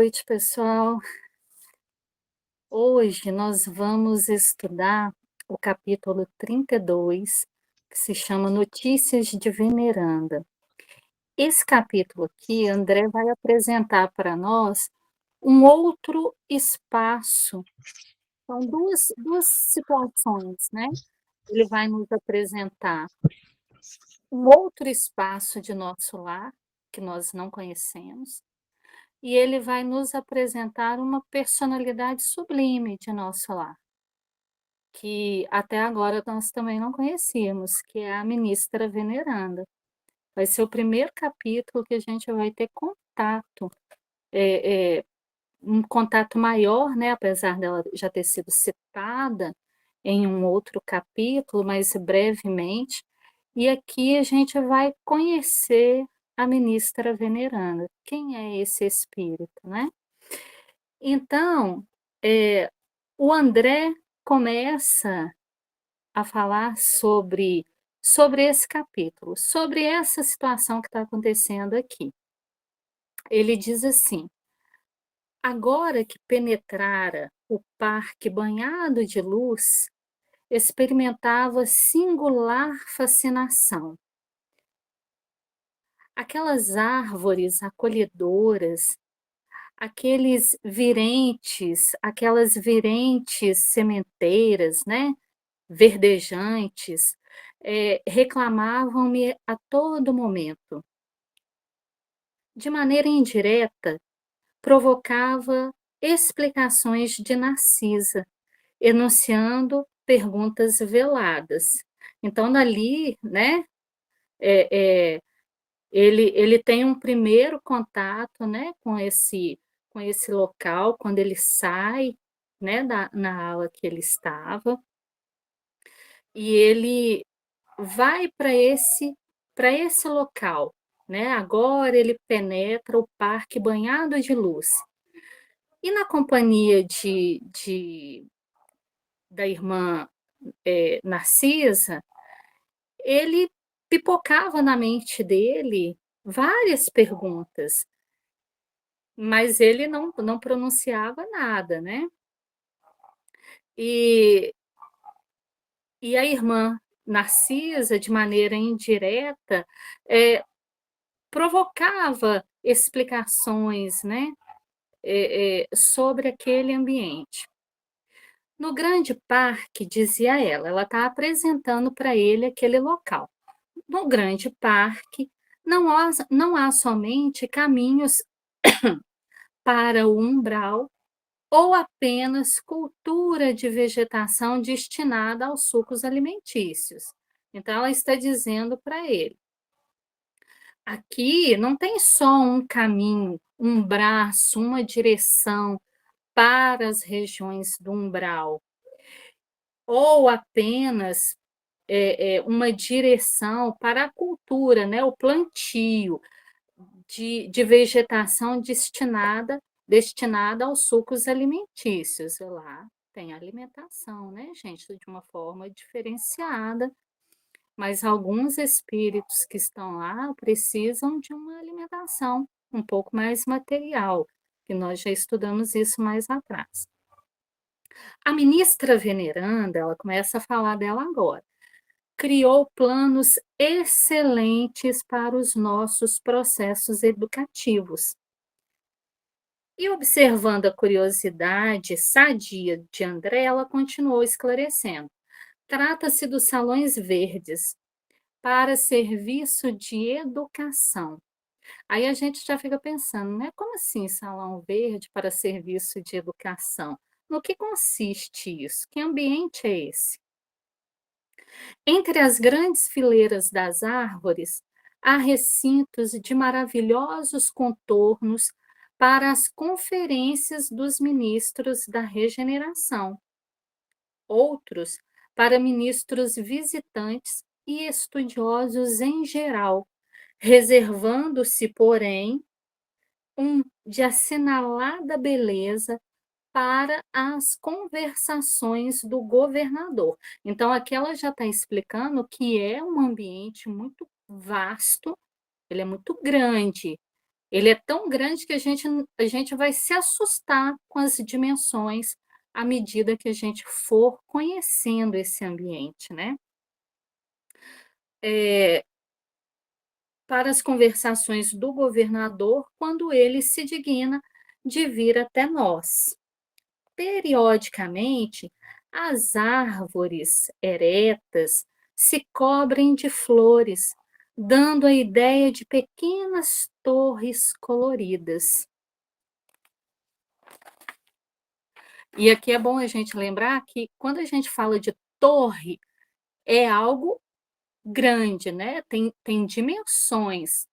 noite, pessoal. Hoje nós vamos estudar o capítulo 32, que se chama Notícias de Veneranda. Esse capítulo aqui, André vai apresentar para nós um outro espaço. São duas situações, né? Ele vai nos apresentar um outro espaço de nosso lar, que nós não conhecemos, e ele vai nos apresentar uma personalidade sublime de nosso lar, que até agora nós também não conhecíamos, que é a ministra veneranda. Vai ser o primeiro capítulo que a gente vai ter contato, um contato maior, né, apesar dela já ter sido citada em um outro capítulo, mas brevemente, e aqui a gente vai conhecer a ministra veneranda. Quem é esse espírito, né? Então, o André começa a falar sobre esse capítulo, sobre essa situação que está acontecendo aqui. Ele diz assim: agora que penetrara o parque banhado de luz, experimentava singular fascinação. Aquelas árvores acolhedoras, aquelas virentes sementeiras, né, verdejantes, reclamavam-me a todo momento. De maneira indireta, provocava explicações de Narcisa, enunciando perguntas veladas. Então, dali, né, é, é, ele tem um primeiro contato, né, com esse local, quando ele sai, né, na ala que ele estava, e ele vai para esse local, né? Agora ele penetra o parque banhado de luz. E na companhia da irmã Narcisa, ele pipocava na mente dele várias perguntas, mas ele não pronunciava nada, né? E, e a irmã Narcisa, de maneira indireta, é, provocava explicações, né, sobre aquele ambiente. No grande parque, dizia ela está apresentando para ele aquele local. No grande parque, não há somente caminhos para o umbral ou apenas cultura de vegetação destinada aos sucos alimentícios. Então, ela está dizendo para ele: aqui não tem só um caminho, um braço, uma direção para as regiões do umbral, ou apenas uma direção para a cultura, né, o plantio de vegetação destinada aos sucos alimentícios. E lá tem alimentação, né, gente, de uma forma diferenciada, mas alguns espíritos que estão lá precisam de uma alimentação um pouco mais material, que nós já estudamos isso mais atrás. A ministra veneranda, ela começa a falar dela agora. Criou planos excelentes para os nossos processos educativos. E observando a curiosidade sadia de André, ela continuou esclarecendo. Trata-se dos salões verdes para serviço de educação. Aí a gente já fica pensando, né? Como assim salão verde para serviço de educação? No que consiste isso? Que ambiente é esse? Entre as grandes fileiras das árvores, há recintos de maravilhosos contornos para as conferências dos ministros da regeneração, outros para ministros visitantes e estudiosos em geral, reservando-se, porém, um de assinalada beleza para as conversações do governador. Então, aqui ela já está explicando que é um ambiente muito vasto, ele é muito grande, Ele é tão grande que a gente vai se assustar com as dimensões à medida que a gente for conhecendo esse ambiente, né. Eh, para as conversações do governador, quando ele se digna de vir até nós. Periodicamente, as árvores eretas se cobrem de flores, dando a ideia de pequenas torres coloridas. E aqui é bom a gente lembrar que quando a gente fala de torre, é algo grande, né, tem dimensões.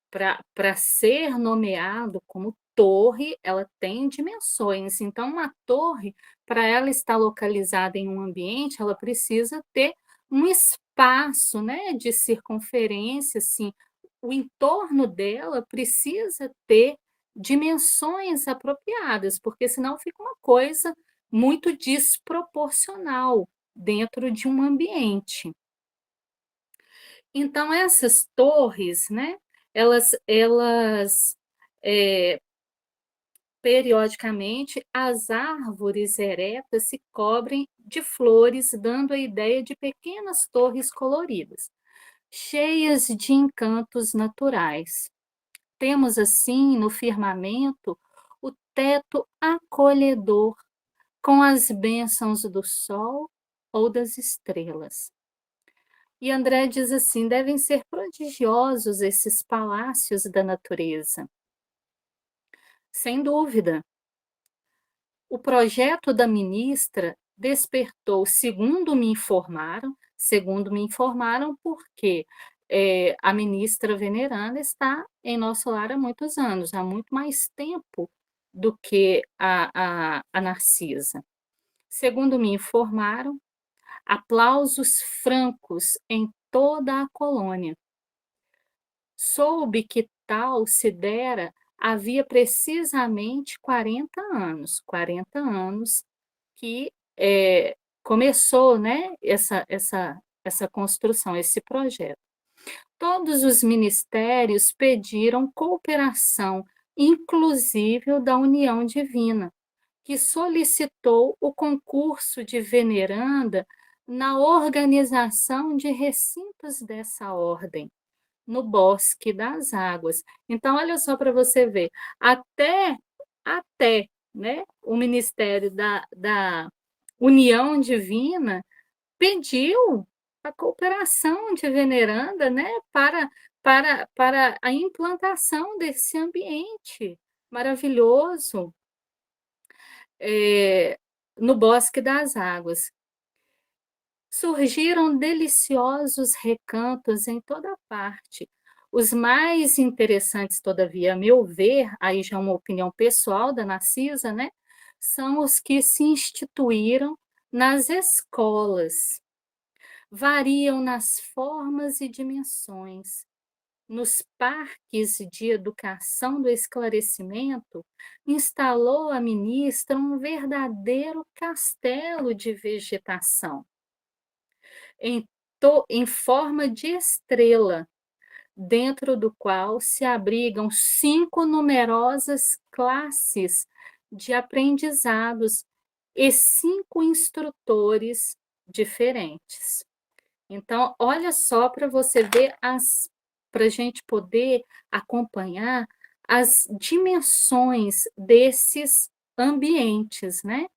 Para ser nomeado como torre, ela tem dimensões. Então, uma torre, para ela estar localizada em um ambiente, ela precisa ter um espaço, né, de circunferência, assim, o entorno dela precisa ter dimensões apropriadas, porque senão fica uma coisa muito desproporcional dentro de um ambiente. Então essas torres, né, elas, eh, periodicamente, as árvores eretas se cobrem de flores, dando a ideia de pequenas torres coloridas, cheias de encantos naturais. Temos, assim, no firmamento, o teto acolhedor, com as bênçãos do sol ou das estrelas. E André diz assim: devem ser prodigiosos esses palácios da natureza. Sem dúvida, o projeto da ministra despertou, segundo me informaram, porque a ministra veneranda está em nosso lar há muitos anos, há muito mais tempo do que a Narcisa. Segundo me informaram, aplausos francos em toda a colônia. Soube que tal se dera havia precisamente 40 anos que, começou, né, essa construção, esse projeto. Todos os ministérios pediram cooperação, inclusive o da União Divina, que solicitou o concurso de veneranda na organização de recintos dessa ordem no Bosque das Águas. Então, olha só para você ver, até, né, o Ministério da União Divina pediu a cooperação de veneranda, né, para a implantação desse ambiente maravilhoso, eh, no Bosque das Águas. Surgiram deliciosos recantos em toda parte. Os mais interessantes, todavia, a meu ver, aí já é uma opinião pessoal da Narcisa, né, são os que se instituíram nas escolas. Variam nas formas e dimensões. Nos parques de educação do esclarecimento, instalou a ministra um verdadeiro castelo de vegetação em forma de estrela, dentro do qual se abrigam 5 numerosas classes de aprendizados e 5 instrutores diferentes. Então, olha só para você ver para a gente poder acompanhar as dimensões desses ambientes, né?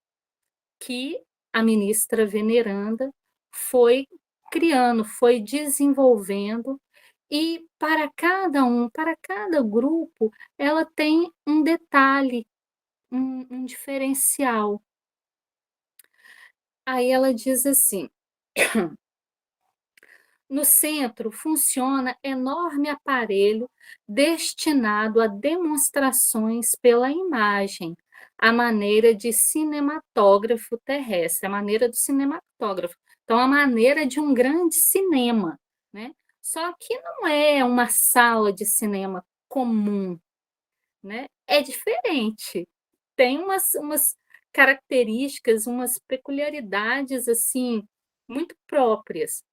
Que a ministra veneranda foi criando, foi desenvolvendo, e para cada grupo, ela tem um detalhe, um diferencial. Aí ela diz assim: no centro funciona enorme aparelho destinado a demonstrações pela imagem, à maneira de cinematógrafo terrestre, a maneira do cinematógrafo. Então, a maneira de um grande cinema, né? Só que não é uma sala de cinema comum, né? É diferente. Tem umas características, umas peculiaridades assim muito próprias.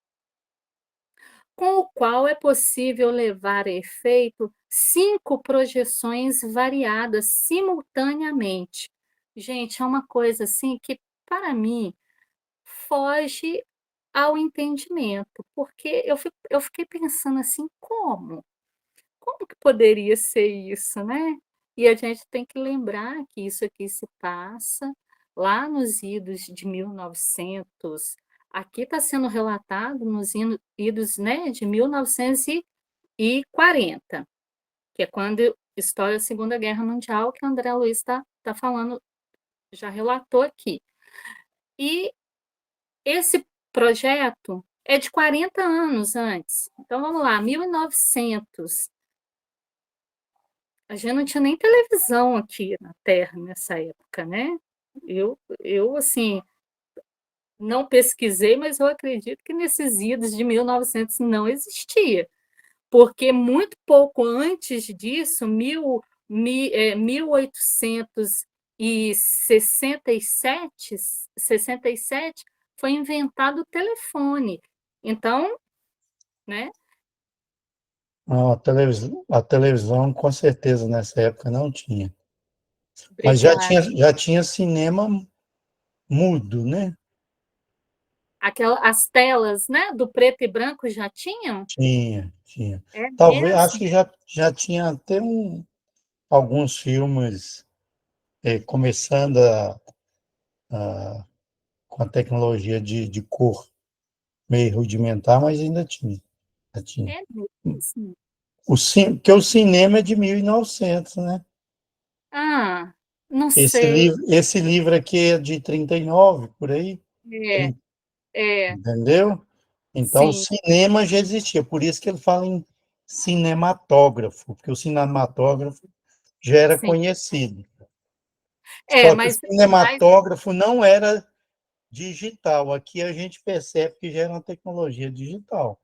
com o qual é possível levar a efeito 5 projeções variadas simultaneamente. Gente, é uma coisa assim que, para mim, foge ao entendimento, porque eu fiquei pensando assim: "Como? Como que poderia ser isso, né?". E a gente tem que lembrar que isso aqui se passa lá nos idos de 1900, aqui está sendo relatado nos idos, né, de 1940, que é quando estoura a Segunda Guerra Mundial, que o André Luiz está falando, já relatou aqui. E esse projeto é de 40 anos antes. Então vamos lá, 1900. A gente não tinha nem televisão aqui na Terra nessa época, né. Assim, não pesquisei, mas eu acredito que nesses idos de 1900 não existia, porque muito pouco antes disso, 1867, 67, foi inventado o telefone. Então, né, Não, a televisão com certeza nessa época não tinha. Mas já obrigada. tinha, já tinha cinema mudo, né? As telas, né, do preto e branco já tinham? Tinha, tinha. É Talvez, acho mesmo? que já tinha até alguns filmes começando com a tecnologia de cor meio rudimentar, mas ainda tinha. Já tinha. É mesmo? Porque o cinema é de 1900, né? Ah, não Esse sei. livro, esse livro aqui é de 39 por aí, É, é, entendeu? Então, o sim, cinema já existia, por isso que ele fala em cinematógrafo, porque o cinematógrafo já era sim. conhecido. É, Só que o mas cinematógrafo não era digital. Aqui a gente percebe que já era uma tecnologia digital.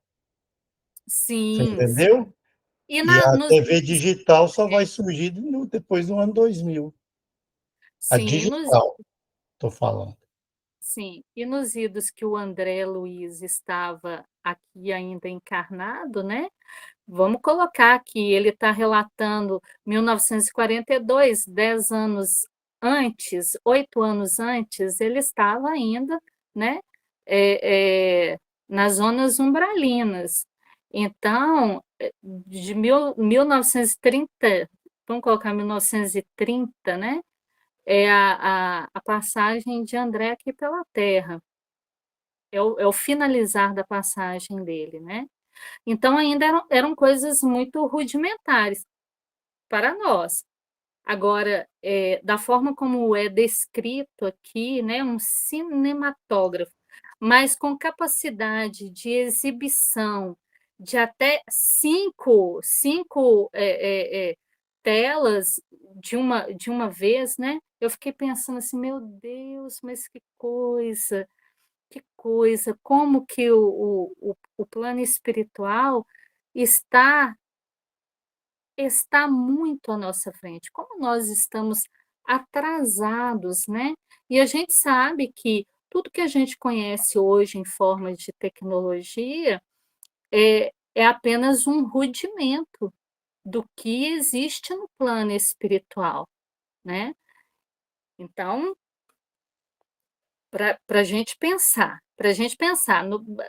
Você sim, sim. entendeu? E E a nos TV vídeos, digital só vai surgir depois do ano 2000. A sim, digital, estou falando. e nos idos que o André Luiz estava aqui ainda encarnado, né, vamos colocar que ele está relatando 1942, 10 anos antes, 8 anos antes, ele estava ainda, né, eh, nas zonas umbralinas. Então, de 1930, vamos colocar 1930, né, é a passagem de André aqui pela Terra, é o finalizar da passagem dele, né. Então ainda eram coisas muito rudimentares para nós. Agora, da forma como é descrito aqui, né, um cinematógrafo, mas com capacidade de exibição de até cinco telas de uma vez, né, eu fiquei pensando assim: "Meu Deus, mas que coisa, como que o plano espiritual está está muito à nossa frente, como nós estamos atrasados, né. E a gente sabe que tudo que a gente conhece hoje em forma de tecnologia é apenas um rudimento do que existe no plano espiritual, né. Então, para a gente pensar,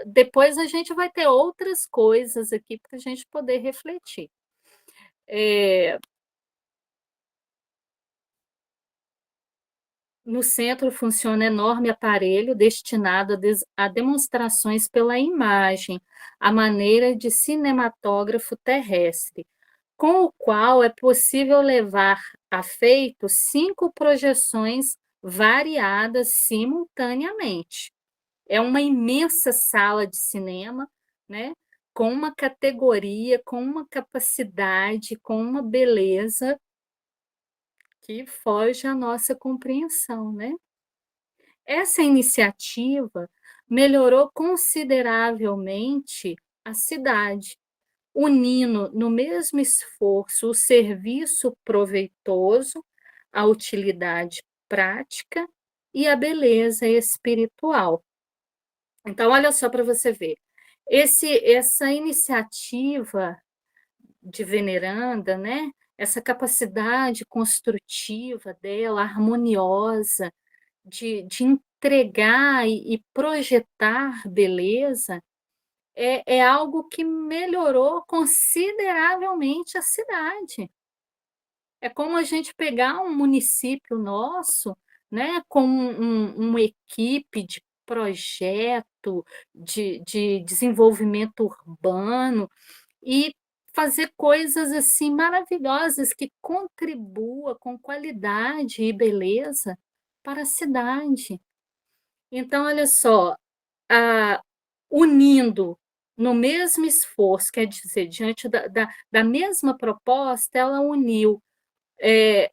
depois a gente vai ter outras coisas aqui para a gente poder refletir. Eh, no centro funciona enorme aparelho destinado a demonstrações pela imagem, a maneira de cinematógrafo terrestre, com o qual é possível levar a feito 5 projeções variadas simultaneamente. É uma imensa sala de cinema, né, com uma categoria, com uma capacidade, com uma beleza que foge à nossa compreensão, né. Essa iniciativa melhorou consideravelmente a cidade, unindo no mesmo esforço o serviço proveitoso, a utilidade prática e a beleza espiritual. Então olha só para você ver, Essa iniciativa de veneranda, né, essa capacidade construtiva dela, harmoniosa, de entregar e projetar beleza, é algo que melhorou consideravelmente a cidade. É como a gente pegar um município nosso, né, com uma equipe de projeto, de desenvolvimento urbano, e fazer coisas, assim, maravilhosas que contribua com qualidade e beleza para a cidade. Então, olha só, ah, unindo no mesmo esforço, quer dizer, diante da mesma proposta, ela uniu, eh,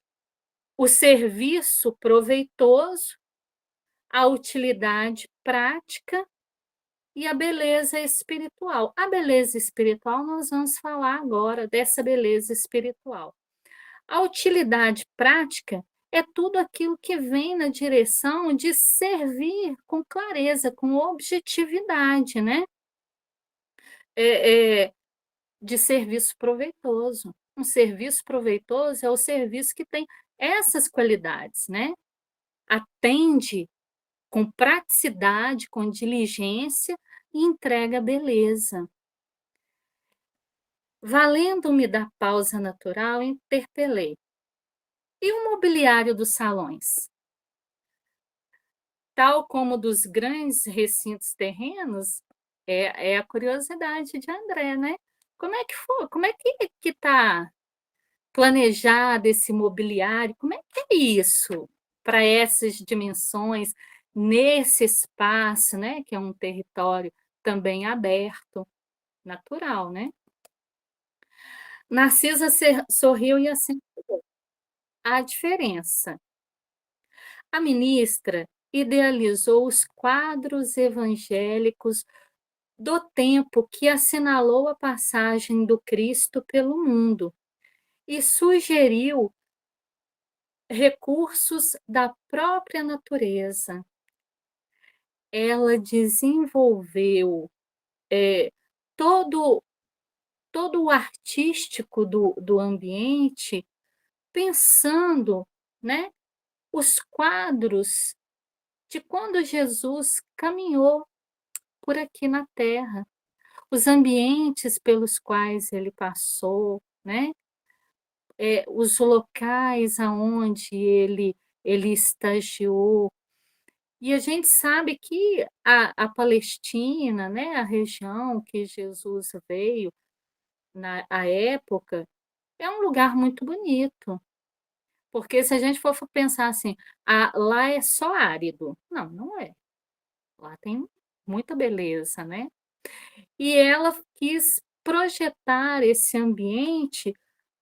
o serviço proveitoso, a utilidade prática e a beleza espiritual. A beleza espiritual, nós vamos falar agora dessa beleza espiritual. A utilidade prática é tudo aquilo que vem na direção de servir com clareza, com objetividade, né? É, de serviço proveitoso. Um serviço proveitoso é o serviço que tem essas qualidades, né? Atende com praticidade, com diligência e entrega beleza. Valendo-me da pausa natural, interpelei. E o mobiliário dos salões? Tal como dos grandes recintos terrenos, é a curiosidade de André, né? Como é que foi? Como é que está planejado esse mobiliário? Como é que é isso para essas dimensões, nesse espaço, né, que é um território também aberto, natural, né? Narcisa sorriu e acentuou. A diferença. A ministra idealizou os quadros evangélicos do tempo que assinalou a passagem do Cristo pelo mundo e sugeriu recursos da própria natureza. Ela desenvolveu todo, todo o artístico do ambiente, pensando, né, os quadros de quando Jesus caminhou por aqui na Terra, os ambientes pelos quais ele passou, né? Os locais aonde ele estagiou. E a gente sabe que a Palestina, né, a região que Jesus veio na a época, é um lugar muito bonito, porque se a gente for pensar assim: "Ah, lá é só árido", não, não é. Lá tem muita beleza, né. E ela quis projetar esse ambiente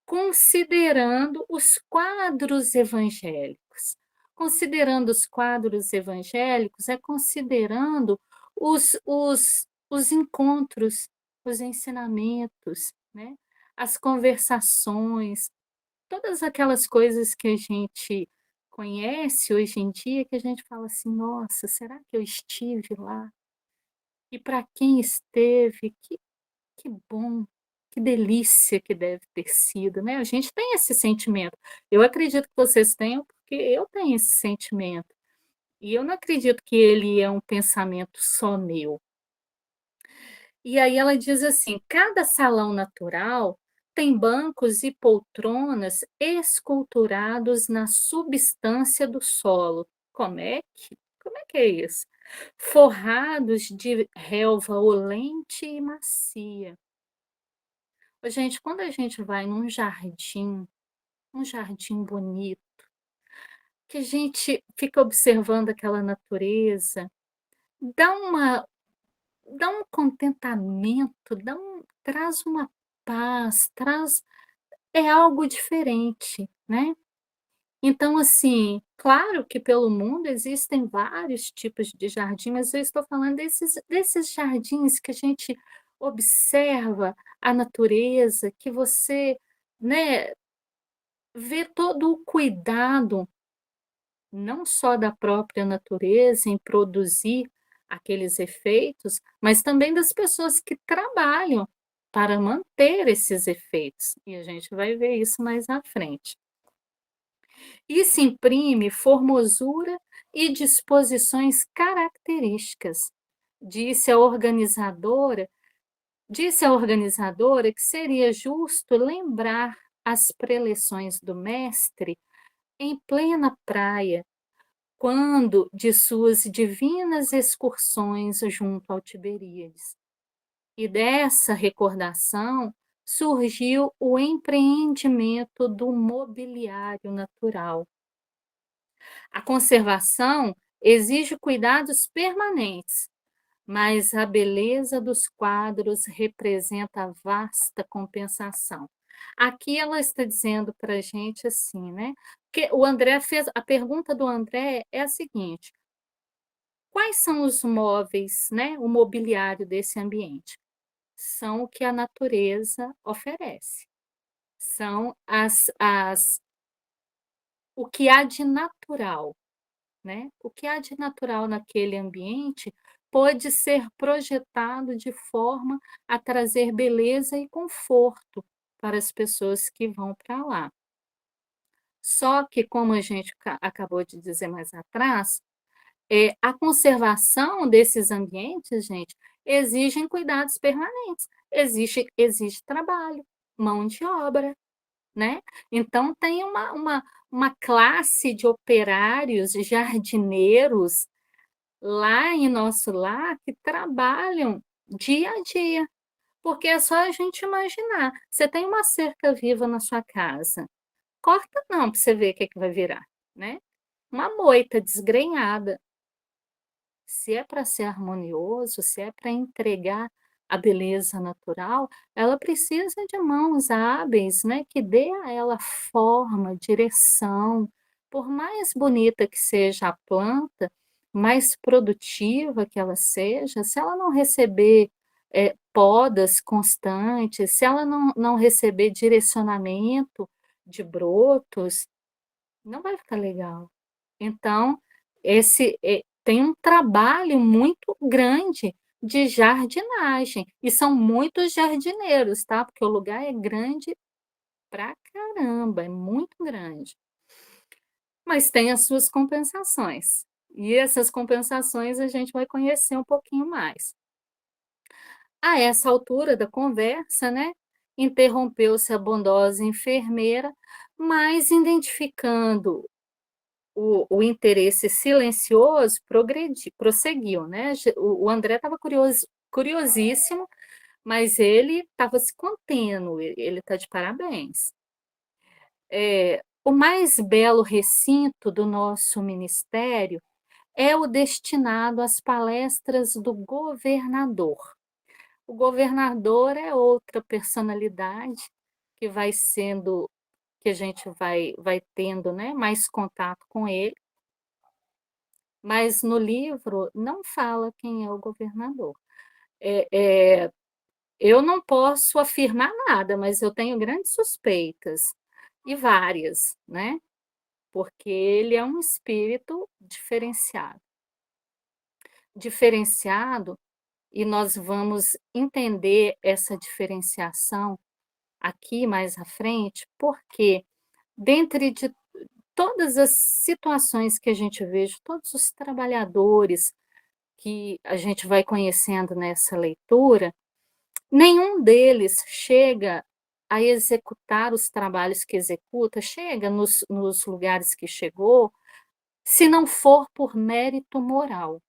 considerando os quadros evangélicos. Considerando os quadros evangélicos, é considerando os encontros, os ensinamentos, né, as conversações, todas aquelas coisas que a gente conhece hoje em dia, que a gente fala assim: "Nossa, será que eu estive lá?". E para quem esteve, que bom, que delícia que deve ter sido, né, a gente tem esse sentimento. Eu acredito que vocês tenham, porque eu tenho esse sentimento. E eu não acredito que ele é um pensamento só meu. E aí ela diz assim: "Cada salão natural tem bancos e poltronas esculturados na substância do solo". Como é que é isso? Forrados de relva olente e macia. Ô, gente, quando a gente vai num jardim, um jardim bonito, que a gente fica observando aquela natureza, dá uma dá um contentamento, traz uma paz, traz algo diferente, né. Então, assim, claro que pelo mundo existem vários tipos de jardim, mas eu estou falando desses jardins que a gente observa a natureza, que você, né, vê todo o cuidado, não só da própria natureza em produzir aqueles efeitos, mas também das pessoas que trabalham para manter esses efeitos, e a gente vai ver isso mais à frente. Isso imprime formosura e disposições características. Disse a organizadora Disse a organizadora que seria justo lembrar as preleções do mestre em plena praia, quando de suas divinas excursões junto ao Tiberíades. E dessa recordação surgiu o empreendimento do mobiliário natural. A conservação exige cuidados permanentes, mas a beleza dos quadros representa vasta compensação. Aqui ela está dizendo para a gente assim, né? Que o André fez a pergunta do André é a seguinte: quais são os móveis, né? O mobiliário desse ambiente? São o que a natureza oferece. São o que há de natural, né? O que há de natural naquele ambiente pode ser projetado de forma a trazer beleza e conforto para as pessoas que vão para lá. Só que, como a gente acabou de dizer mais atrás, a conservação desses ambientes, gente, exigem cuidados permanentes, exige trabalho, mão de obra, né? Então tem uma classe de operários, de jardineiros lá em nosso lar que trabalham dia a dia, porque é só a gente imaginar. Você tem uma cerca viva na sua casa, corta não para você ver o que que vai virar, né? Uma moita desgrenhada. Se é para ser harmonioso, se é para entregar a beleza natural, ela precisa de mãos hábeis, né, que dê a ela forma, direção. Por mais bonita que seja a planta, mais produtiva que ela seja, se ela não receber, podas constantes, se ela não receber direcionamento de brotos, não vai ficar legal. Então, tem um trabalho muito grande de jardinagem, e são muitos jardineiros, tá, porque o lugar é grande pra caramba, é muito grande. Mas tem as suas compensações, e essas compensações a gente vai conhecer um pouquinho mais. A essa altura da conversa, né, interrompeu-se a bondosa enfermeira, mas identificando o interesse silencioso prosseguiu, né? O André estava curiosíssimo, mas ele estava se contendo, ele está de parabéns. O mais belo recinto do nosso ministério é o destinado às palestras do governador. O governador é outra personalidade que vai sendo, que a gente vai tendo, né, mais contato com ele. Mas no livro não fala quem é o governador. Eh eh, eu não posso afirmar nada, mas eu tenho grandes suspeitas, e várias, né, porque ele é um espírito diferenciado. Diferenciado, e nós vamos entender essa diferenciação aqui mais à frente, porque dentre de todas as situações que a gente vê, todos os trabalhadores que a gente vai conhecendo nessa leitura, nenhum deles chega a executar os trabalhos que executa, chega nos lugares que chegou, se não for por mérito moral.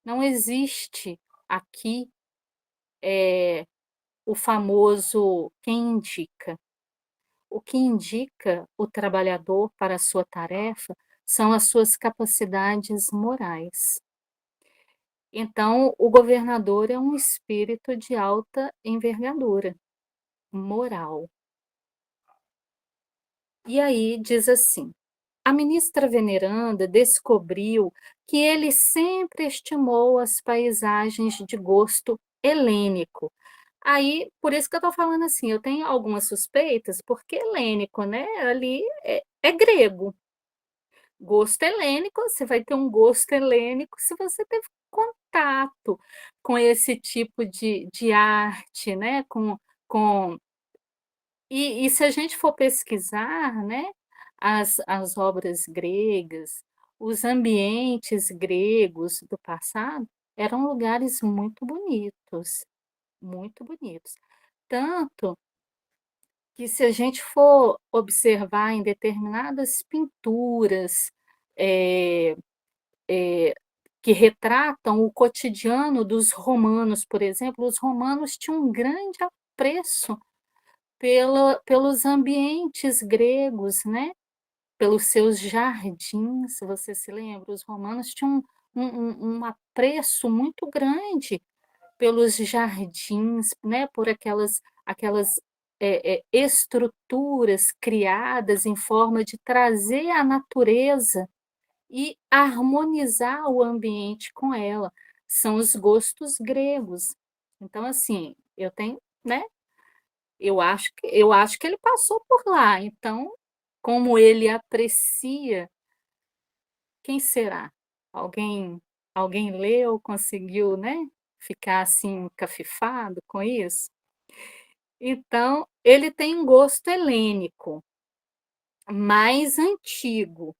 Não existe aqui o famoso quem indica. O que indica o trabalhador para a sua tarefa são as suas capacidades morais. Então, o governador é um espírito de alta envergadura moral. E aí diz assim: a ministra veneranda descobriu que ele sempre estimou as paisagens de gosto helênico. Aí, por isso que eu estou falando assim, eu tenho algumas suspeitas, porque helênico, né? Ali é grego. Gosto helênico, você vai ter um gosto helênico se você teve contato com esse tipo de arte, né, com e se a gente for pesquisar, né, as obras gregas, os ambientes gregos do passado, eram lugares muito bonitos, muito bonitos. Tanto que se a gente for observar em determinadas pinturas, eh que retratam o cotidiano dos romanos, por exemplo, os romanos tinham um grande apreço pelos ambientes gregos, né, pelos seus jardins, você se lembra? Os romanos tinham um apreço muito grande pelos jardins, né, por aquelas, estruturas criadas em forma de trazer a natureza e harmonizar o ambiente com ela. São os gostos gregos. Então, assim, eu tenho, né, eu acho que ele passou por lá, então, como ele aprecia, quem será? Alguém alguém leu, conseguiu, né, ficar, assim, encafifado com isso? Então, ele tem um gosto helênico, mais antigo,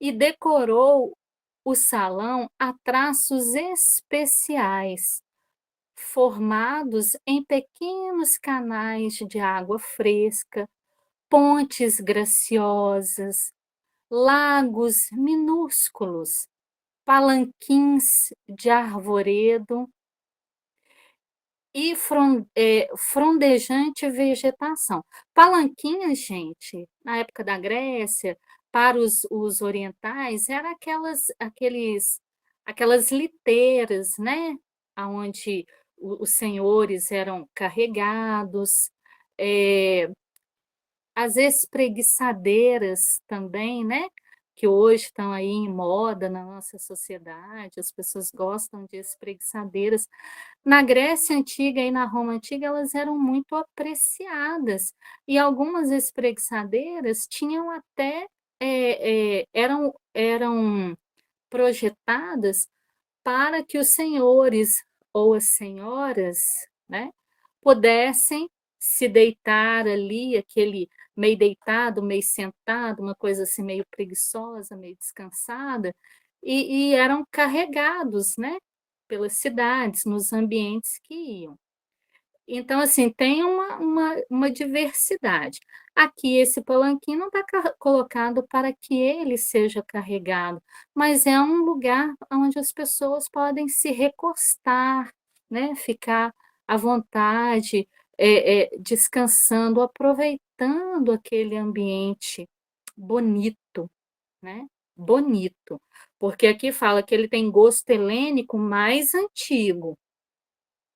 e decorou o salão a traços especiais, formados em pequenos canais de água fresca, pontes graciosas, lagos minúsculos, palanquins de arvoredo e frondejante vegetação. Palanquinhas, gente, na época da Grécia, para os orientais, era aquelas liteiras, né, aonde os senhores eram carregados, eh as espreguiçadeiras também, né, que hoje estão aí em moda na nossa sociedade, as pessoas gostam de espreguiçadeiras. Na Grécia Antiga e na Roma Antiga, elas eram muito apreciadas, e algumas espreguiçadeiras tinham até, eram projetadas para que os senhores ou as senhoras, né, pudessem se deitar ali, aquele meio deitado, meio sentado, uma coisa assim meio preguiçosa, meio descansada, e eram carregados, né, pelas cidades, nos ambientes que iam. Então, assim, tem uma diversidade. Aqui esse palanquim não está colocado para que ele seja carregado, mas é um lugar onde as pessoas podem se recostar, né, ficar à vontade, descansando, aproveitando aquele ambiente bonito, né, bonito. Porque aqui fala que ele tem gosto helênico mais antigo.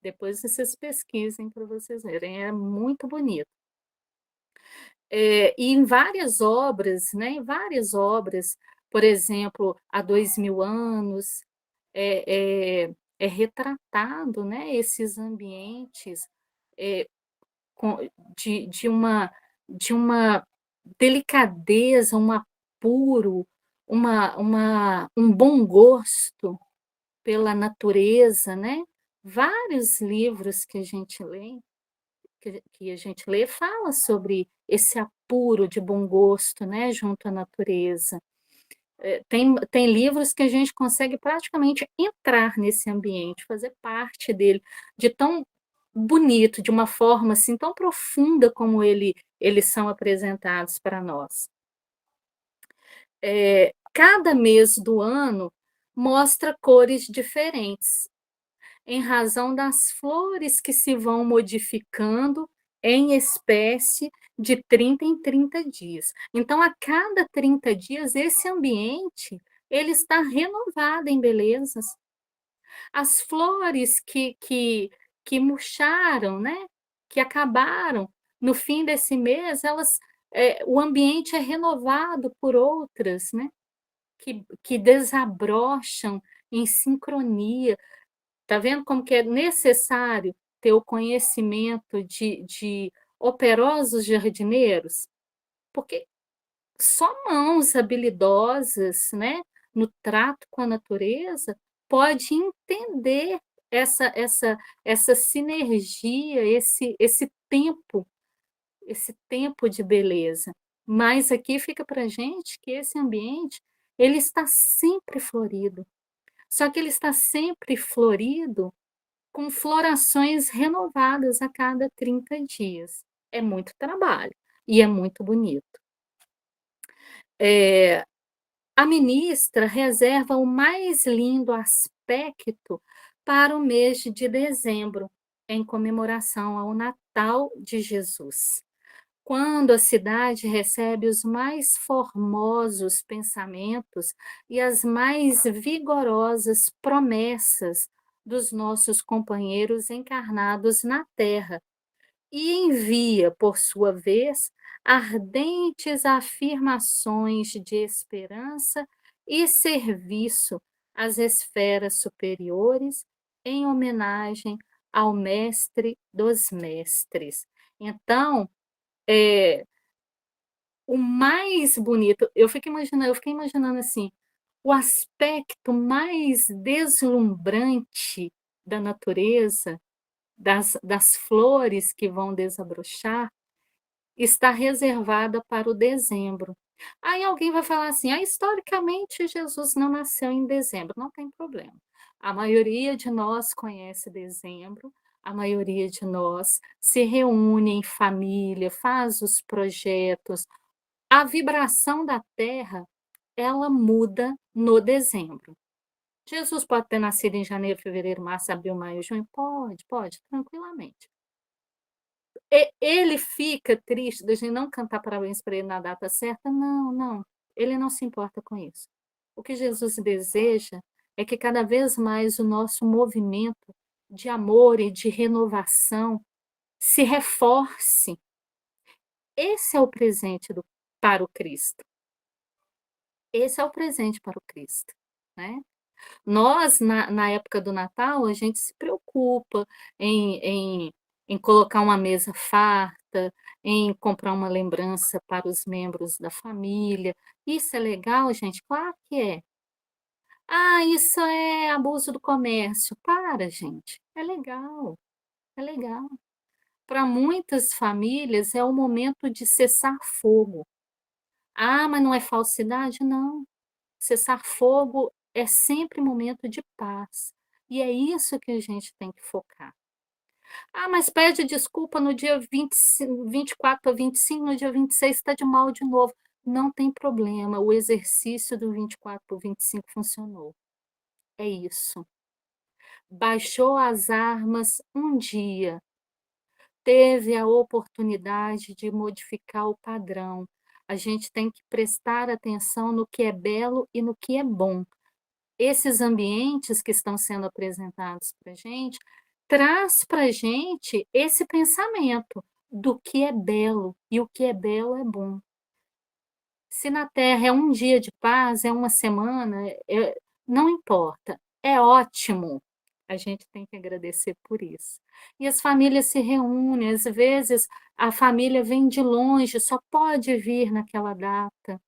Depois vocês pesquisem para vocês verem, é muito bonito. E em várias obras, né, em várias obras, por exemplo, há 2000 anos, é retratado, né, esses ambientes, eh, com de uma delicadeza, um apuro, um bom gosto pela natureza, né. Vários livros que a gente lê fala sobre esse apuro de bom gosto, né, junto à natureza. Tem livros que a gente consegue praticamente entrar nesse ambiente, fazer parte dele, de tão bonito, de uma forma, assim, tão profunda como eles são apresentados para nós. Cada mês do ano mostra cores diferentes, em razão das flores que se vão modificando em espécie de 30 em 30 dias. Então, a cada 30 dias, esse ambiente ele está renovado em belezas. As flores que murcharam, né, que acabaram no fim desse mês, o ambiente é renovado por outras, né, que desabrocham em sincronia. Tá vendo como que é necessário ter o conhecimento de operosos jardineiros? Porque só mãos habilidosas, né, no trato com a natureza, pode entender essa sinergia, esse tempo de beleza. Mas aqui fica para gente que esse ambiente, ele está sempre florido, só que ele está sempre florido com florações renovadas a cada 30 dias. É muito trabalho e é muito bonito. Eh, a ministra reserva o mais lindo aspecto para o mês de dezembro, em comemoração ao Natal de Jesus, quando a cidade recebe os mais formosos pensamentos e as mais vigorosas promessas dos nossos companheiros encarnados na Terra, e envia, por sua vez, ardentes afirmações de esperança e serviço às esferas superiores, em homenagem ao Mestre dos Mestres. Então, eh, o mais bonito, eu fiquei imaginando assim, o aspecto mais deslumbrante da natureza, das flores que vão desabrochar, está reservada para o dezembro. Aí alguém vai falar assim: "Ah, historicamente Jesus não nasceu em dezembro", não tem problema. A maioria de nós conhece dezembro, a maioria de nós se reúne em família, faz os projetos. A vibração da Terra, ela muda no dezembro. Jesus pode ter nascido em janeiro, fevereiro, março, abril, maio, junho? Pode, pode, tranquilamente. Ele fica triste da gente não cantar parabéns para ele na data certa? Não, não, ele não se importa com isso. O que Jesus deseja é que cada vez mais o nosso movimento de amor e de renovação se reforce. Esse é o presente para o Cristo. Esse é o presente para o Cristo, né? Nós, na época do Natal, a gente se preocupa em em colocar uma mesa farta, em comprar uma lembrança para os membros da família. Isso é legal, gente? Claro que é. "Ah, isso é abuso do comércio". Para, gente, é legal, é legal. Para muitas famílias é o momento de cessar fogo. "Ah, mas não é falsidade?". Não. Cessar fogo é sempre momento de paz, e é isso que a gente tem que focar. "Ah, mas pede desculpa no dia 24 para 25, no dia 26 está de mal de novo". Não tem problema, o exercício do 24 para o 25 funcionou. É isso. Baixou as armas um dia, teve a oportunidade de modificar o padrão. A gente tem que prestar atenção no que é belo e no que é bom. Esses ambientes que estão sendo apresentados para a gente, traz para a gente esse pensamento do que é belo, e o que é belo é bom. Se na Terra é um dia de paz, é uma semana, não importa, é ótimo. A gente tem que agradecer por isso. E as famílias se reúnem, às vezes a família vem de longe, só pode vir naquela data.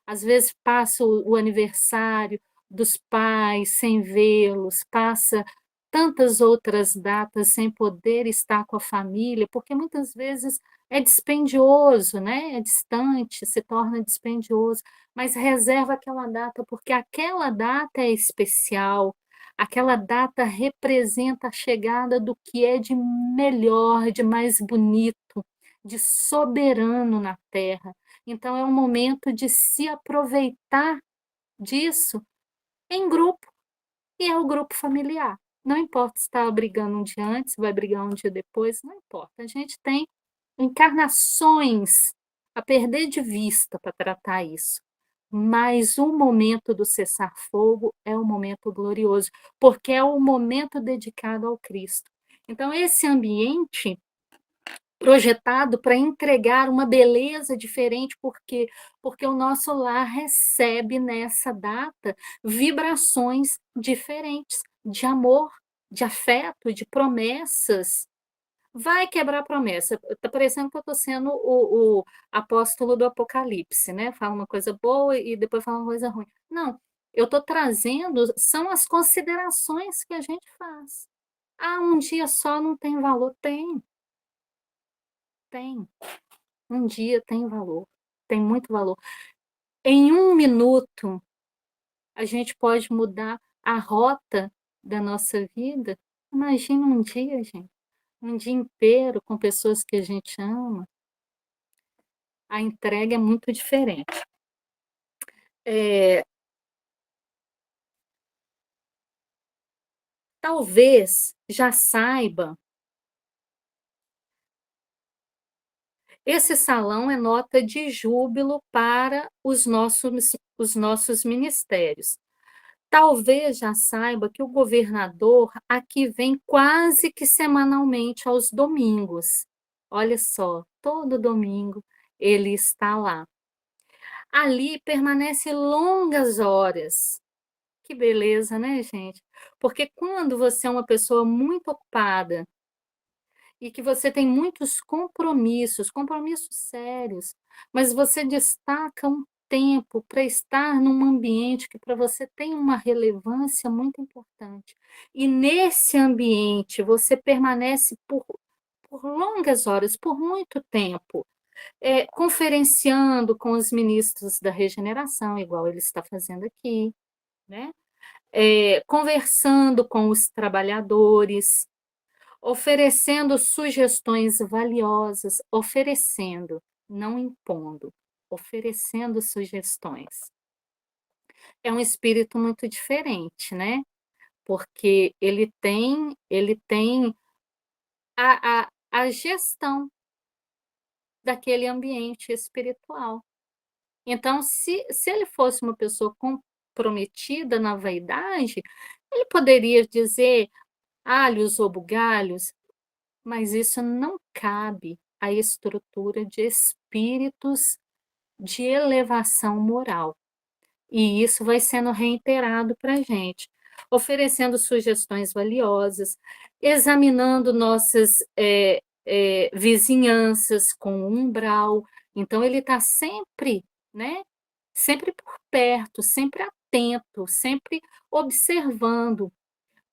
Às vezes passa o aniversário dos pais sem vê-los, passa tantas outras datas sem poder estar com a família, porque muitas vezes é dispendioso, né, é distante, se torna dispendioso, mas reserva aquela data, porque aquela data é especial, aquela data representa a chegada do que é de melhor, de mais bonito, de soberano na terra. Então é um momento de se aproveitar disso em grupo, e é o grupo familiar. Não importa se está brigando um dia antes, vai brigar um dia depois, não importa. A gente tem encarnações a perder de vista para tratar isso. Mas o momento do cessar-fogo é um momento glorioso, porque é o momento dedicado ao Cristo. Então, esse ambiente projetado para entregar uma beleza diferente, porque o nosso lar recebe nessa data vibrações diferentes de amor, de afeto, de promessas. Vai quebrar promessa. Tá parecendo que eu estou sendo o apóstolo do apocalipse, né, fala uma coisa boa e depois fala uma coisa ruim. Não, eu estou trazendo são as considerações que a gente faz. "Ah, um dia só não tem valor", tem, tem. Um dia tem valor, tem muito valor. Em um minuto, a gente pode mudar a rota da nossa vida. Imagina um dia, gente, um dia inteiro com pessoas que a gente ama, a entrega é muito diferente. Eh, talvez já saiba, esse salão é nota de júbilo para os nossos ministérios. Talvez já saiba que o governador aqui vem quase que semanalmente aos domingos. Olha só, todo domingo ele está lá. Ali permanece longas horas. Que beleza, né, gente? Porque quando você é uma pessoa muito ocupada e que você tem muitos compromissos, compromissos sérios, mas você destaca um tempo para estar num ambiente que para você tem uma relevância muito importante. E nesse ambiente você permanece por longas horas, por muito tempo, conferenciando com os ministros da regeneração, igual ele está fazendo aqui, né? Conversando com os trabalhadores, oferecendo sugestões valiosas, oferecendo, não impondo, oferecendo sugestões. É um espírito muito diferente, né, porque ele tem a gestão daquele ambiente espiritual. Então, se ele fosse uma pessoa comprometida na vaidade, ele poderia dizer: "Alhos ou bugalhos", mas isso não cabe à estrutura de espíritos de elevação moral. E isso vai sendo reiterado para a gente, oferecendo sugestões valiosas, examinando nossas vizinhanças com umbral. Então, ele está sempre, né? Sempre por perto, sempre atento, sempre observando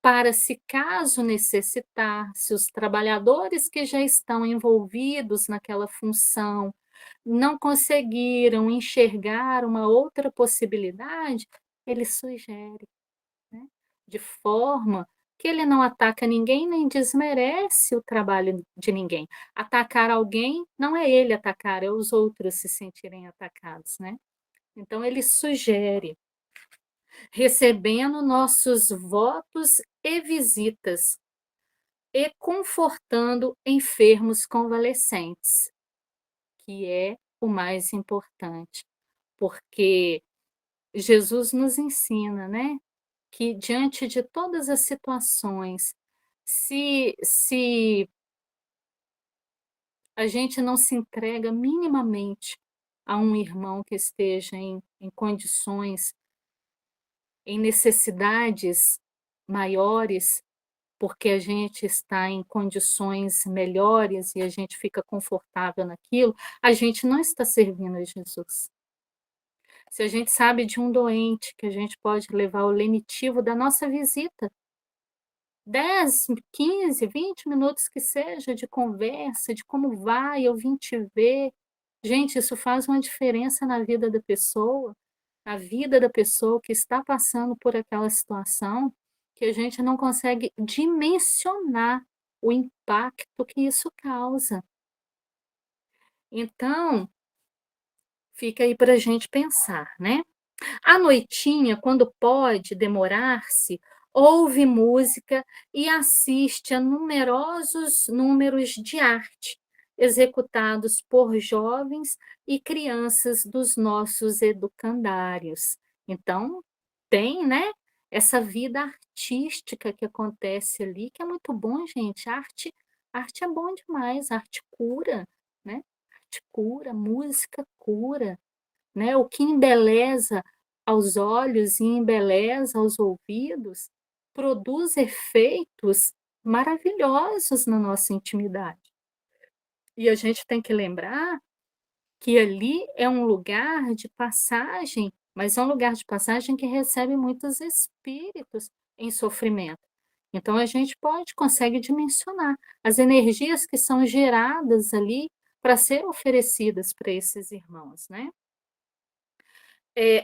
para se caso necessitar, se os trabalhadores que já estão envolvidos naquela função não conseguiram enxergar uma outra possibilidade, ele sugere, né, de forma que ele não ataca ninguém nem desmerece o trabalho de ninguém. Atacar alguém não é ele atacar, é os outros se sentirem atacados, né. Então ele sugere recebendo nossos votos e visitas, e confortando enfermos convalescentes, que é o mais importante, porque Jesus nos ensina, né, que diante de todas as situações, se a gente não se entrega minimamente a um irmão que esteja em condições, em necessidades maiores, porque a gente está em condições melhores e a gente fica confortável naquilo, a gente não está servindo a Jesus. Se a gente sabe de um doente que a gente pode levar o lenitivo da nossa visita, 10, 15, 20 minutos que seja de conversa, de como vai, eu vim te ver. Gente, isso faz uma diferença na vida da pessoa, na vida da pessoa que está passando por aquela situação, que a gente não consegue dimensionar o impacto que isso causa. Então, fica aí para a gente pensar, né? À noitinha, quando pode demorar-se, ouve música e assiste a numerosos números de arte, executados por jovens e crianças dos nossos educandários. Então, tem, né, essa vida artística que acontece ali, que é muito bom, gente. Arte é bom demais, arte cura, né? Arte cura, música cura, né, o que embeleza aos olhos e embeleza aos ouvidos, produz efeitos maravilhosos na nossa intimidade. E a gente tem que lembrar que ali é um lugar de passagem mas é um lugar de passagem que recebe muitos espíritos em sofrimento. Então a gente consegue dimensionar as energias que são geradas ali para ser oferecidas para esses irmãos, né?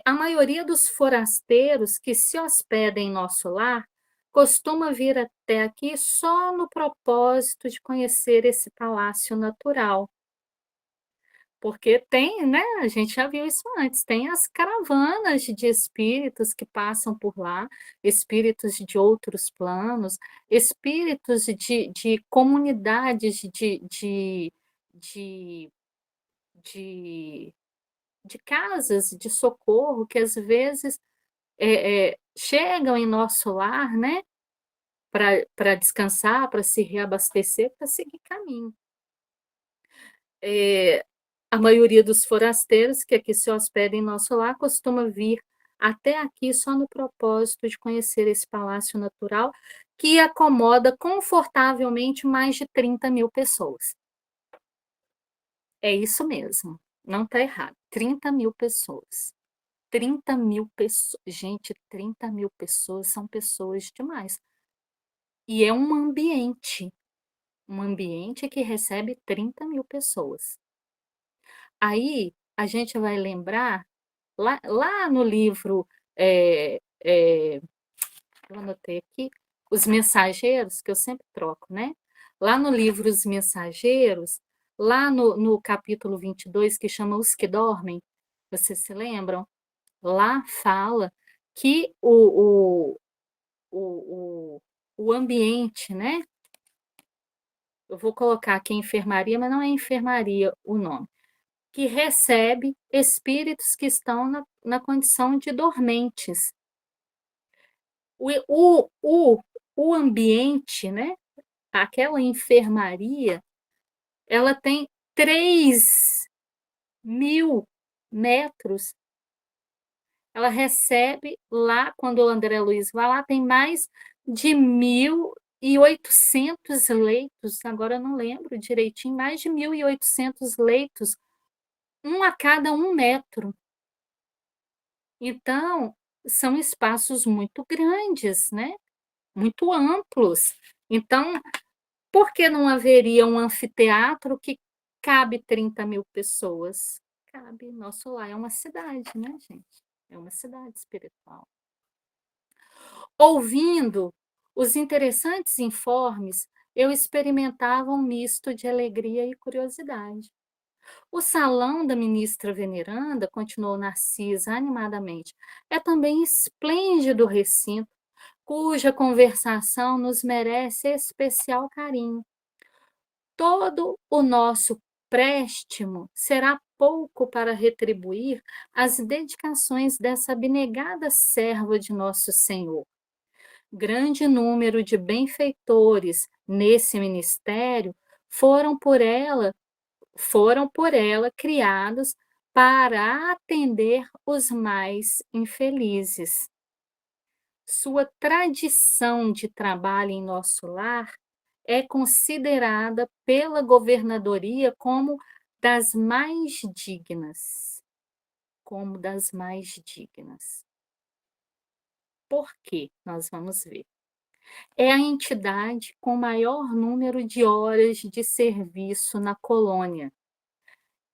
A maioria dos forasteiros que se hospedam em nosso lar costuma vir até aqui só no propósito de conhecer esse palácio natural. Porque tem, né, a gente já viu isso antes, tem as caravanas de espíritos que passam por lá, espíritos de outros planos, espíritos de comunidades de de de casas de socorro que às vezes, chegam em nosso lar, né, para descansar, para se reabastecer, para seguir caminho. Eh, a maioria dos forasteiros que aqui se hospedam em nosso lar costuma vir até aqui só no propósito de conhecer esse palácio natural, que acomoda confortavelmente mais de 30.000 pessoas. É isso mesmo, não está errado, 30.000 pessoas. 30.000 pessoas, gente, 30.000 pessoas são pessoas demais. E é um ambiente que recebe 30.000 pessoas. Aí, a gente vai lembrar, lá no livro, eu anotei aqui, Os Mensageiros, que eu sempre troco, né? Lá no livro Os Mensageiros, lá no capítulo 22, que chama Os que Dormem, vocês se lembram? Lá fala que o, o, o ambiente, né? Eu vou colocar aqui enfermaria, mas não é enfermaria o nome, que recebe espíritos que estão na condição de dormentes. O, o, o, o ambiente, né? Aquela enfermaria, ela tem 3.000 metros. Ela recebe lá, quando o André Luiz vai lá, tem mais de 1.800 leitos, agora eu não lembro direitinho, mais de 1.800 leitos, um a cada 1 metro. Então, são espaços muito grandes, né? Muito amplos. Então, por que não haveria um anfiteatro que cabe 30.000 pessoas? Cabe, nosso lar é uma cidade, né, gente? É uma cidade espiritual. Ouvindo os interessantes informes, eu experimentava um misto de alegria e curiosidade. O salão da ministra veneranda, continuou Narcisa animadamente, é também esplêndido recinto, cuja conversação nos merece especial carinho. Todo o nosso préstimo será pouco para retribuir as dedicações dessa abnegada serva de nosso Senhor. Grande número de benfeitores nesse ministério foram por ela criados para atender os mais infelizes. Sua tradição de trabalho em nosso lar é considerada pela governadoria como das mais dignas. Por quê? Nós vamos ver. É a entidade com maior número de horas de serviço na colônia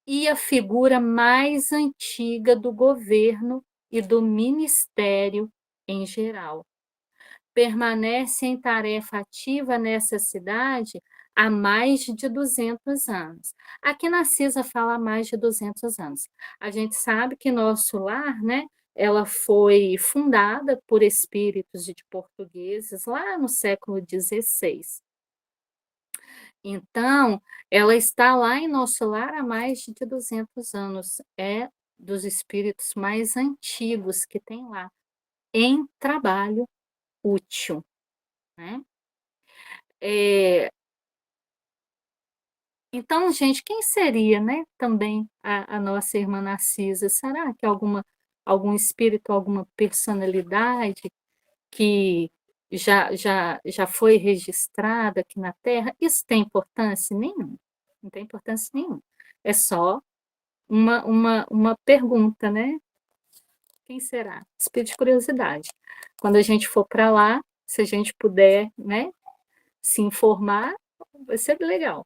e a figura mais antiga do governo e do ministério em geral. Permanece em tarefa ativa nessa cidade há mais de 200 anos. Aqui na CISA fala há mais de 200 anos. A gente sabe que nosso lar, né, ela foi fundada por espíritos de portugueses lá no século XVI. Então, ela está lá em nosso lar há mais de 200 anos. É dos espíritos mais antigos que tem lá, em trabalho útil, né? Então, gente, quem seria, né, também a nossa irmã Narcisa? Será que algum espírito, alguma personalidade que já foi registrada aqui na Terra? Isso tem importância nenhuma, não tem importância nenhuma. É só uma pergunta, né? Quem será? Espírito de curiosidade. Quando a gente for para lá, se a gente puder, né, se informar, vai ser legal.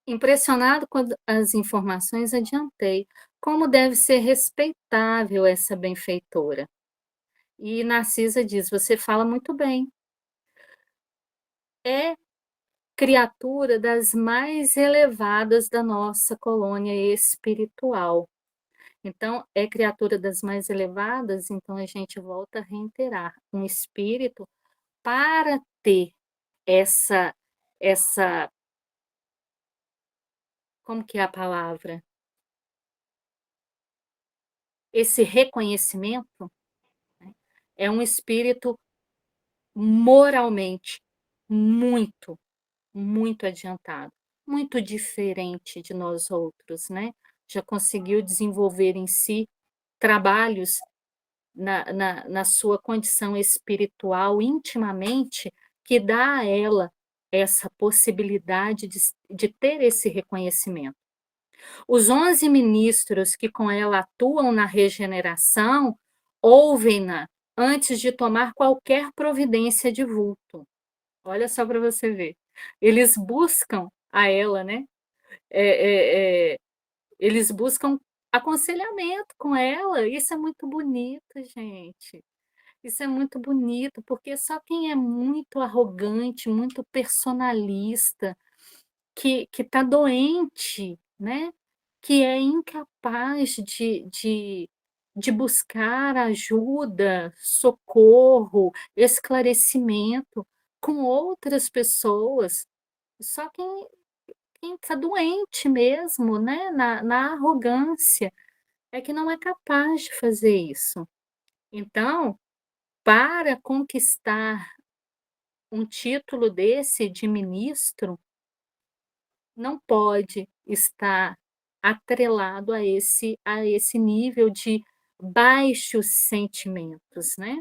Impressionado com as informações, adiantei. Como deve ser respeitável essa benfeitora. E Narcisa diz: você fala muito bem. É criatura das mais elevadas da nossa colônia espiritual. Então, é criatura das mais elevadas, então a gente volta a reiterar, um espírito para ter essa como que é a palavra? Esse reconhecimento, né, é um espírito moralmente muito, muito adiantado, muito diferente de nós outros, né. Já conseguiu desenvolver em si trabalhos na sua condição espiritual intimamente, que dá a ela essa possibilidade de ter esse reconhecimento. Os 11 ministros que com ela atuam na regeneração, ouvem-na antes de tomar qualquer providência de vulto. Olha só para você ver. Eles buscam a ela, né, eh eh eh, eles buscam aconselhamento com ela, isso é muito bonito, gente. Isso é muito bonito, porque só quem é muito arrogante, muito personalista, que está doente, né, que é incapaz de buscar ajuda, socorro, esclarecimento com outras pessoas. Só quem está doente mesmo, né, na arrogância, é que não é capaz de fazer isso. Então, para conquistar um título desse de ministro, não pode estar atrelado a esse nível de baixos sentimentos, né.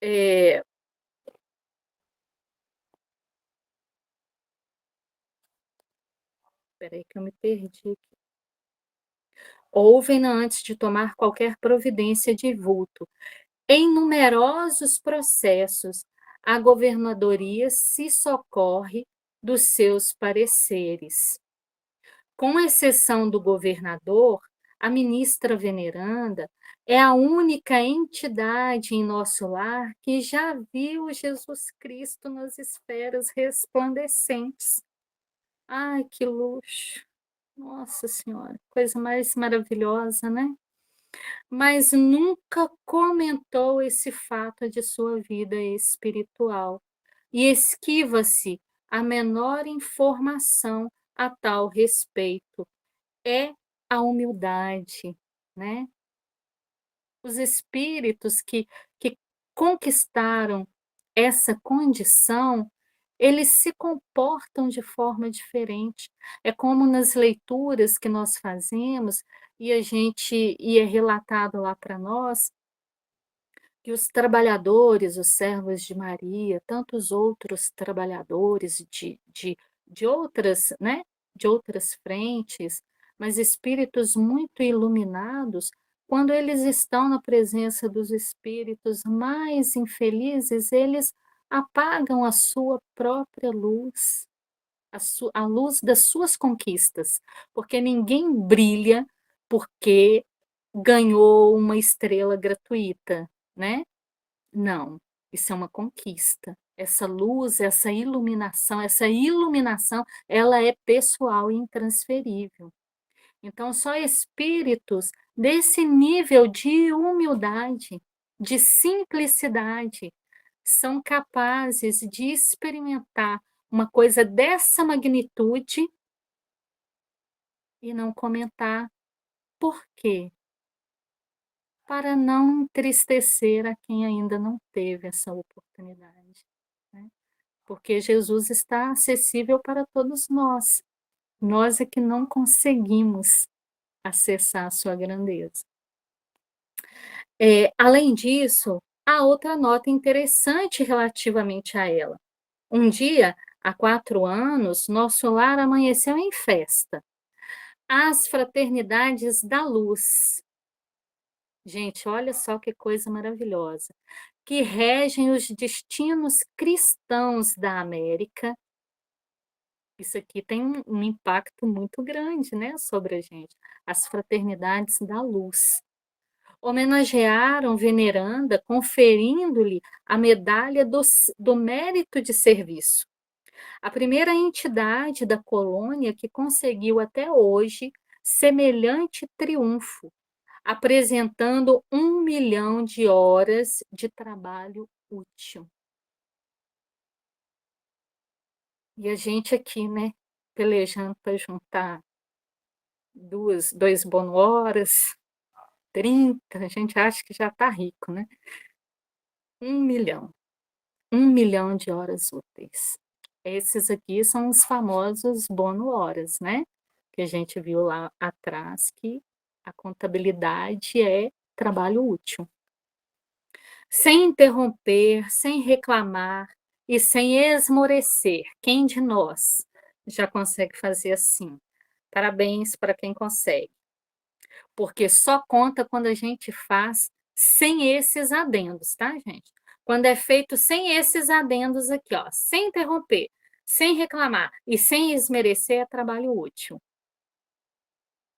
Eh, Espera aí que eu me perdi aqui. Ouvem-na antes de tomar qualquer providência de vulto. Em numerosos processos, a governadoria se socorre dos seus pareceres. Com exceção do governador, a ministra veneranda é a única entidade em nosso lar que já viu Jesus Cristo nas esferas resplandecentes. Ai, que luxo! Nossa senhora, coisa mais maravilhosa, né? Mas nunca comentou esse fato de sua vida espiritual e esquiva-se a menor informação a tal respeito. É a humildade, né. Os espíritos que conquistaram essa condição, eles se comportam de forma diferente. É como nas leituras que nós fazemos e é relatado lá para nós que os trabalhadores, os servos de Maria, tantos outros trabalhadores de outras, né, de outras frentes, mas espíritos muito iluminados, quando eles estão na presença dos espíritos mais infelizes, eles apagam a sua própria luz, a luz das suas conquistas, porque ninguém brilha porque ganhou uma estrela gratuita, né. Não, isso é uma conquista. Essa luz, essa iluminação, ela é pessoal e intransferível. Então, só espíritos desse nível de humildade, de simplicidade, são capazes de experimentar uma coisa dessa magnitude e não comentar. Por quê? Para não entristecer a quem ainda não teve essa oportunidade, né. Porque Jesus está acessível para todos nós é que não conseguimos acessar a sua grandeza. Além disso, há outra nota interessante relativamente a ela. Um dia, há 4 anos, nosso lar amanheceu em festa. As fraternidades da luz. Gente, olha só que coisa maravilhosa, que regem os destinos cristãos da América. Isso aqui tem um impacto muito grande, né, sobre a gente. As Fraternidades da Luz. Homenagearam veneranda, conferindo-lhe a medalha do mérito de serviço. A primeira entidade da colônia que conseguiu até hoje semelhante triunfo, apresentando 1 milhão de horas de trabalho útil. E a gente aqui, né, pelejando para juntar dois bono horas, 30, a gente acha que já está rico, né? 1 milhão. 1 milhão de horas úteis. Esses aqui são os famosos bono horas, né? Que a gente viu lá atrás que a contabilidade é trabalho útil. Sem interromper, sem reclamar e sem esmorecer. Quem de nós já consegue fazer assim? Parabéns para quem consegue. Porque só conta quando a gente faz sem esses adendos, tá, gente? Quando é feito sem esses adendos aqui, ó, sem interromper, sem reclamar e sem esmerecer, é trabalho útil.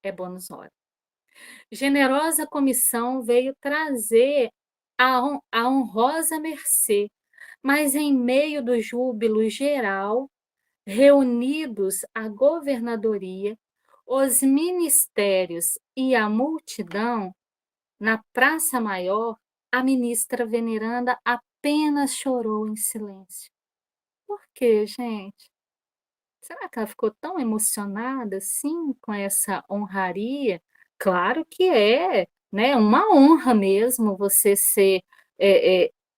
É bônus hora. Generosa comissão veio trazer a honrosa mercê, mas em meio do júbilo geral, reunidos a governadoria, os ministérios e a multidão, na Praça Maior, a ministra veneranda apenas chorou em silêncio. Por quê, gente? Será que ela ficou tão emocionada assim com essa honraria? Claro que é, né, uma honra mesmo você ser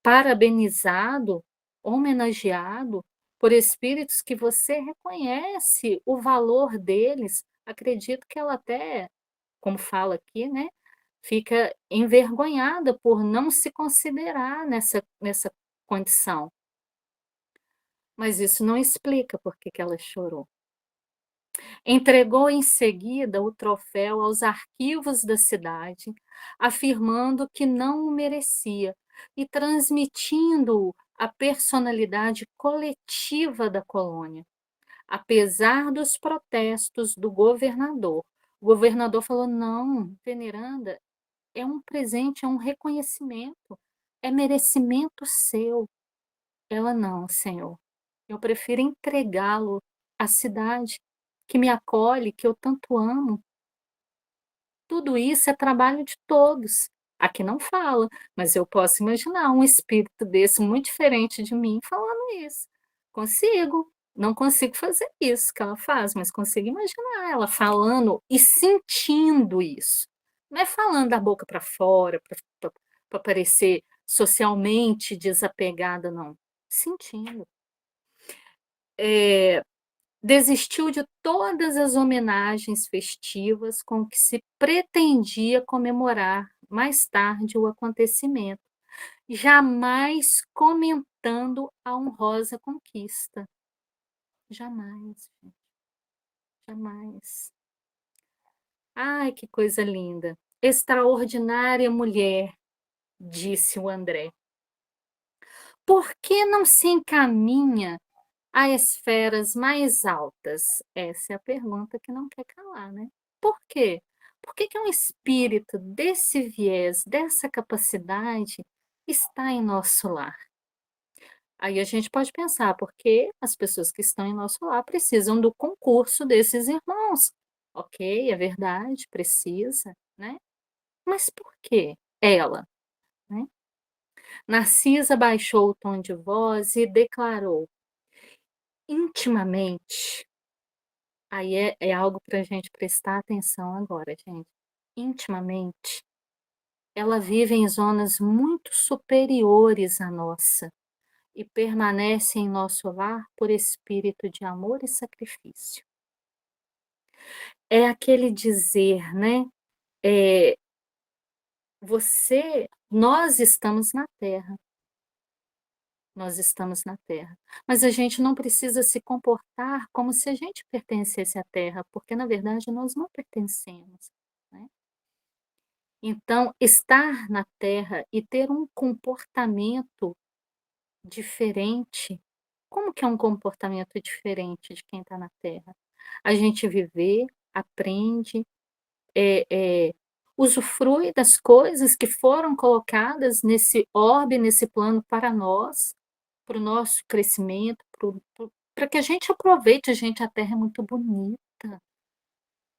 parabenizado, homenageado por espíritos que você reconhece o valor deles. Acredito que ela até, como fala aqui, né, fica envergonhada por não se considerar nessa condição. Mas isso não explica por que que ela chorou. Entregou em seguida o troféu aos arquivos da cidade, afirmando que não o merecia e transmitindo-o à personalidade coletiva da colônia, apesar dos protestos do governador. O governador falou: não, veneranda, é um presente, é um reconhecimento, é merecimento seu. Ela: não, senhor, eu prefiro entregá-lo à cidade que me acolhe, que eu tanto amo. Tudo isso é trabalho de todos. Aqui não fala, mas eu posso imaginar um espírito desse muito diferente de mim falando isso. Consigo. Não consigo fazer isso que ela faz, mas consigo imaginar ela falando e sentindo isso. Não é falando da boca para fora, para parecer socialmente desapegada, não. Sentindo. Desistiu de todas as homenagens festivas com que se pretendia comemorar mais tarde o acontecimento, jamais comentando a honrosa conquista. Jamais, gente, jamais. Ai, que coisa linda. Extraordinária mulher, disse o André. Por que não se encaminha a esferas mais altas? Essa é a pergunta que não quer calar, né? Por quê? Por que que um espírito desse viés, dessa capacidade, está em nosso lar? Aí a gente pode pensar, porque as pessoas que estão em nosso lar precisam do concurso desses irmãos. Ok, é verdade, precisa, né? Mas por que ela, né? Narcisa baixou o tom de voz e declarou: intimamente, aí é algo para a gente prestar atenção agora, gente. Intimamente, ela vive em zonas muito superiores à nossa e permanece em nosso lar por espírito de amor e sacrifício. É aquele dizer, né? É, nós estamos na Terra, nós estamos na Terra, mas a gente não precisa se comportar como se a gente pertencesse à Terra, porque na verdade nós não pertencemos, né? Então, estar na Terra e ter um comportamento diferente, como que é um comportamento diferente de quem está na Terra? A gente viver, aprende, eh eh, usufrui das coisas que foram colocadas nesse orbe, nesse plano para nós, para o nosso crescimento, para que a gente aproveite. Gente, a Terra é muito bonita,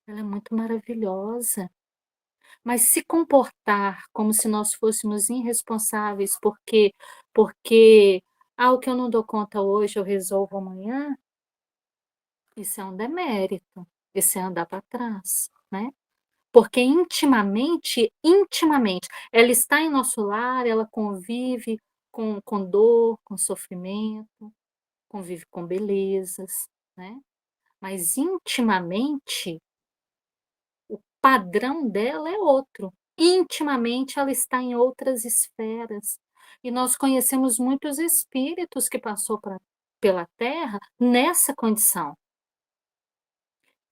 ela é muito maravilhosa. Mas se comportar como se nós fôssemos irresponsáveis, porque: "Ah, o que eu não dou conta hoje, eu resolvo amanhã", isso é um demérito, isso é andar para trás, né. Porque intimamente, ela está em nosso lar, ela convive com dor, com sofrimento, convive com belezas, né, mas intimamente o padrão dela é outro. Intimamente, ela está em outras esferas. E nós conhecemos muitos espíritos que passou pela Terra nessa condição.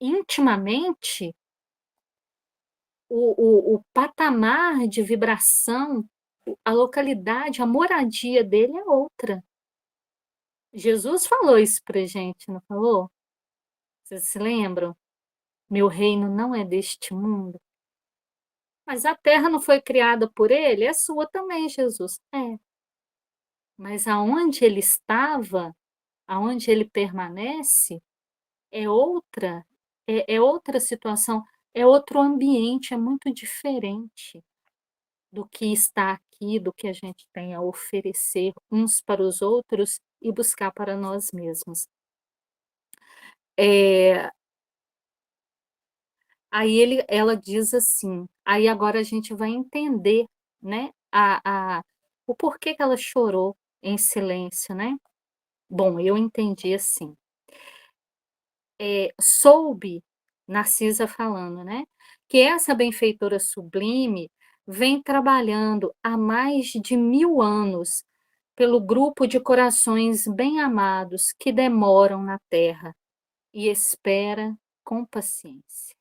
Intimamente, o patamar de vibração, a localidade, a moradia dele é outra. Jesus falou isso pra gente, não falou? Vocês se lembram? "Meu reino não é deste mundo". Mas a terra não foi criada por ele? É sua também, Jesus. É, mas aonde ele estava, aonde ele permanece, é outra, é outra situação, é outro ambiente, é muito diferente do que está aqui, do que a gente tem a oferecer uns para os outros e buscar para nós mesmos. Eh, Aí ela diz assim, aí agora a gente vai entender, né, o porquê que ela chorou em silêncio, né. Bom, eu entendi assim, soube, Narcisa falando, né, que essa benfeitora sublime vem trabalhando há mais de 1000 anos pelo grupo de corações bem-amados que demoram na terra e espera com paciência.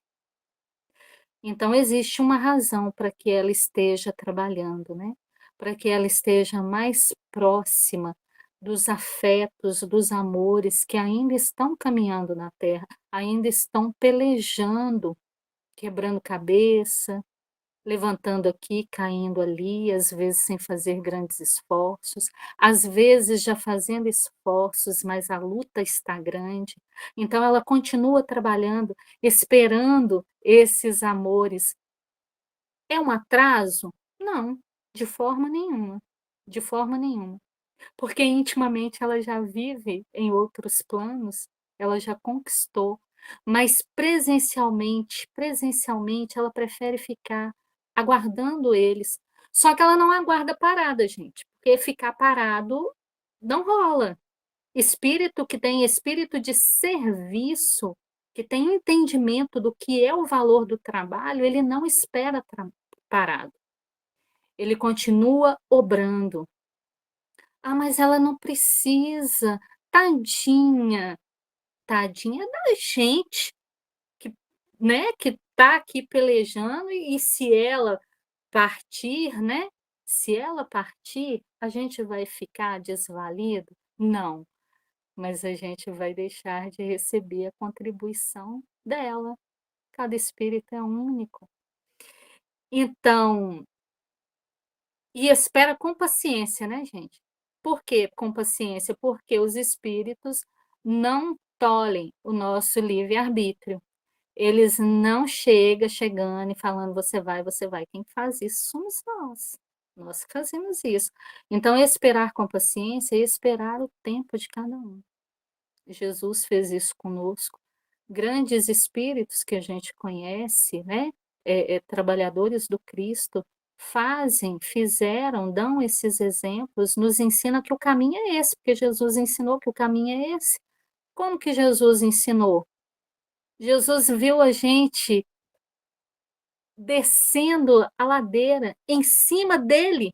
Então existe uma razão para que ela esteja trabalhando, né, para que ela esteja mais próxima dos afetos, dos amores que ainda estão caminhando na Terra, ainda estão pelejando, quebrando cabeça, levantando aqui, caindo ali, às vezes sem fazer grandes esforços, às vezes já fazendo esforços, mas a luta está grande. Então ela continua trabalhando, esperando esses amores. É um atraso? Não, de forma nenhuma, de forma nenhuma. Porque intimamente ela já vive em outros planos, ela já conquistou, mas presencialmente ela prefere ficar aguardando eles. Só que ela não aguarda parada, gente, porque ficar parado não rola. Espírito que tem espírito de serviço, que tem entendimento do que é o valor do trabalho, ele não espera parado, ele continua obrando. "Ah, mas ela não precisa, tadinha". Tadinha da gente que, né, que tá aqui pelejando e se ela partir, né, se ela partir, a gente vai ficar desvalido? Não, mas a gente vai deixar de receber a contribuição dela. Cada espírito é único. Então, e espera com paciência, né, gente. Por que com paciência? Porque os espíritos não tolhem o nosso livre-arbítrio. Eles não chegando e falando: "Você vai, você vai". Quem faz isso somos nós. Nós que fazemos isso. Então esperar com paciência e esperar o tempo de cada um. Jesus fez isso conosco. Grandes espíritos que a gente conhece, né, trabalhadores do Cristo, fizeram, dão esses exemplos, nos ensina que o caminho é esse, porque Jesus ensinou que o caminho é esse. Como que Jesus ensinou? Jesus viu a gente descendo a ladeira em cima dele,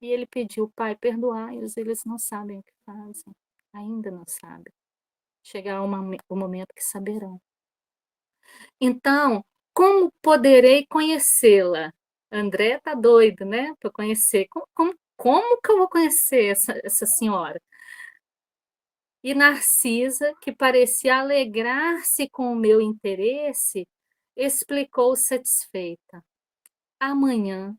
e ele pediu: "Pai, perdoai-os, eles não sabem o que fazem". Ainda não sabem. Chegará o momento que saberão. Então, Como poderei conhecê-la? André tá doido, né, para conhecer. Como que eu vou conhecer essa senhora? E Narcisa, que parecia alegrar-se com o meu interesse, explicou satisfeita: amanhã,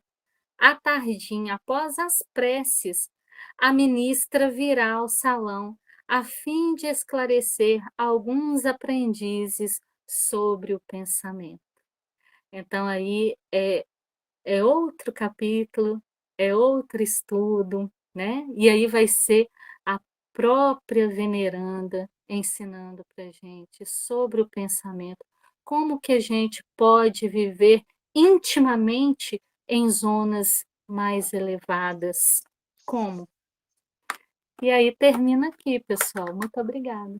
à tardinha, após as preces, a ministra virá ao salão a fim de esclarecer alguns aprendizes sobre o pensamento. Então, aí é outro capítulo, é outro estudo, né? E aí vai ser a própria veneranda ensinando para gente sobre o pensamento, como que a gente pode viver intimamente em zonas mais elevadas. Como? E aí termina aqui, pessoal. Muito obrigada.